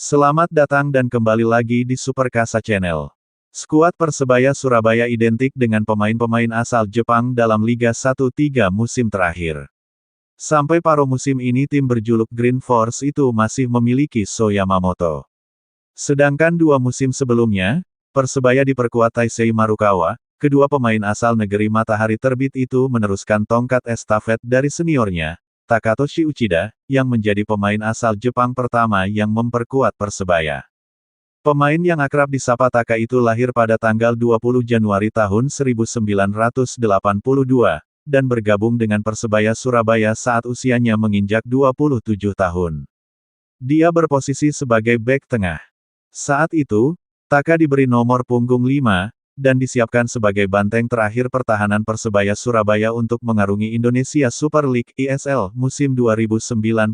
Selamat datang dan kembali lagi di Superkasa Channel. Skuad Persebaya Surabaya identik dengan pemain-pemain asal Jepang dalam Liga 1 3 musim terakhir. Sampai paruh musim ini tim berjuluk Green Force itu masih memiliki So Yamamoto. Sedangkan 2 musim sebelumnya, Persebaya diperkuat Taisei Marukawa, kedua pemain asal negeri matahari terbit itu meneruskan tongkat estafet dari seniornya, Takatoshi Uchida, yang menjadi pemain asal Jepang pertama yang memperkuat Persebaya. Pemain yang akrab disapa Taka itu lahir pada tanggal 20 Januari tahun 1982, dan bergabung dengan Persebaya Surabaya saat usianya menginjak 27 tahun. Dia berposisi sebagai bek tengah. Saat itu, Taka diberi nomor punggung 5, dan disiapkan sebagai banteng terakhir pertahanan Persebaya Surabaya untuk mengarungi Indonesia Super League (ISL) musim 2009-2010.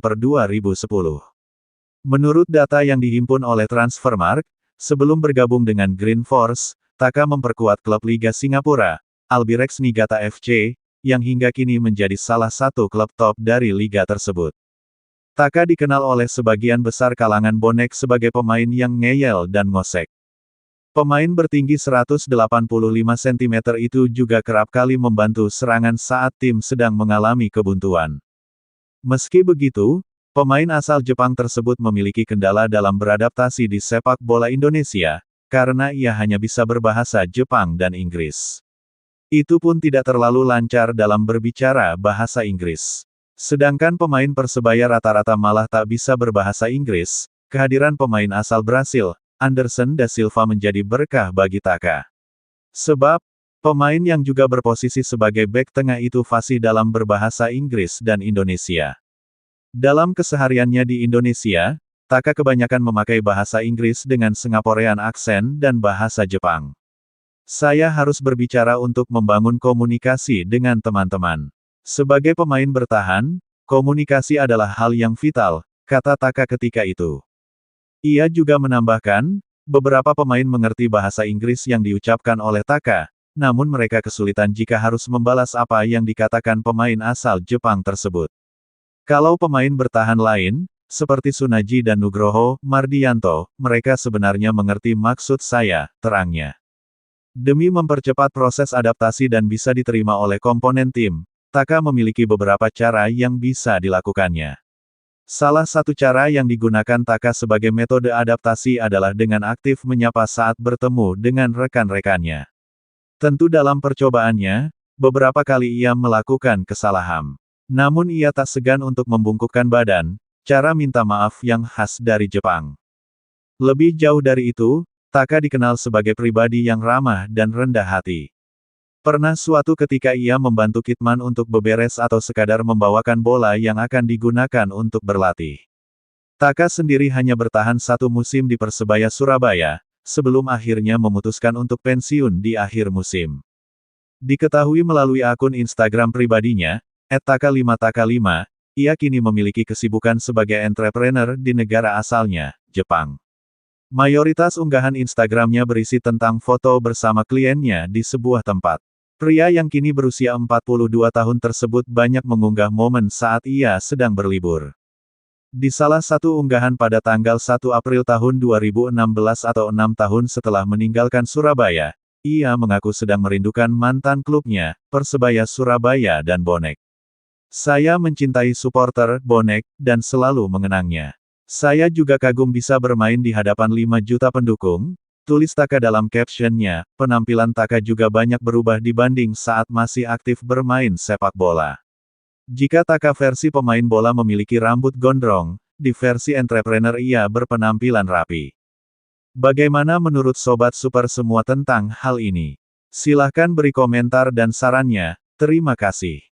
Menurut data yang dihimpun oleh Transfermarkt, sebelum bergabung dengan Green Force, Taka memperkuat klub Liga Singapura, Albirex Niigata FC, yang hingga kini menjadi salah satu klub top dari liga tersebut. Taka dikenal oleh sebagian besar kalangan bonek sebagai pemain yang ngeyel dan ngosek. Pemain bertinggi 185 cm itu juga kerap kali membantu serangan saat tim sedang mengalami kebuntuan. Meski begitu, pemain asal Jepang tersebut memiliki kendala dalam beradaptasi di sepak bola Indonesia, karena ia hanya bisa berbahasa Jepang dan Inggris. Itu pun tidak terlalu lancar dalam berbicara bahasa Inggris. Sedangkan pemain Persebaya rata-rata malah tak bisa berbahasa Inggris. Kehadiran pemain asal Brasil, Anderson da Silva, menjadi berkah bagi Taka. Sebab, pemain yang juga berposisi sebagai bek tengah itu fasih dalam berbahasa Inggris dan Indonesia. Dalam kesehariannya di Indonesia, Taka kebanyakan memakai bahasa Inggris dengan Singaporean aksen dan bahasa Jepang. Saya harus berbicara untuk membangun komunikasi dengan teman-teman. Sebagai pemain bertahan, komunikasi adalah hal yang vital, kata Taka ketika itu. Ia juga menambahkan, beberapa pemain mengerti bahasa Inggris yang diucapkan oleh Taka, namun mereka kesulitan jika harus membalas apa yang dikatakan pemain asal Jepang tersebut. Kalau pemain bertahan lain, seperti Sunaji dan Nugroho Mardianto, mereka sebenarnya mengerti maksud saya, terangnya. Demi mempercepat proses adaptasi dan bisa diterima oleh komponen tim, Taka memiliki beberapa cara yang bisa dilakukannya. Salah satu cara yang digunakan Taka sebagai metode adaptasi adalah dengan aktif menyapa saat bertemu dengan rekan-rekannya. Tentu dalam percobaannya, beberapa kali ia melakukan kesalahan. Namun ia tak segan untuk membungkukkan badan, cara minta maaf yang khas dari Jepang. Lebih jauh dari itu, Taka dikenal sebagai pribadi yang ramah dan rendah hati. Pernah suatu ketika ia membantu Kitman untuk beberes atau sekadar membawakan bola yang akan digunakan untuk berlatih. Taka sendiri hanya bertahan 1 musim di Persebaya Surabaya, sebelum akhirnya memutuskan untuk pensiun di akhir musim. Diketahui melalui akun Instagram pribadinya, @taka5taka5, ia kini memiliki kesibukan sebagai entrepreneur di negara asalnya, Jepang. Mayoritas unggahan Instagramnya berisi tentang foto bersama kliennya di sebuah tempat. Pria yang kini berusia 42 tahun tersebut banyak mengunggah momen saat ia sedang berlibur. Di salah satu unggahan pada tanggal 1 April tahun 2016 atau 6 tahun setelah meninggalkan Surabaya, ia mengaku sedang merindukan mantan klubnya, Persebaya Surabaya dan bonek. Saya mencintai supporter, bonek, dan selalu mengenangnya. Saya juga kagum bisa bermain di hadapan 5 juta pendukung, tulis Taka dalam captionnya. Penampilan Taka juga banyak berubah dibanding saat masih aktif bermain sepak bola. Jika Taka versi pemain bola memiliki rambut gondrong, di versi entrepreneur ia berpenampilan rapi. Bagaimana menurut Sobat Super semua tentang hal ini? Silahkan beri komentar dan sarannya, terima kasih.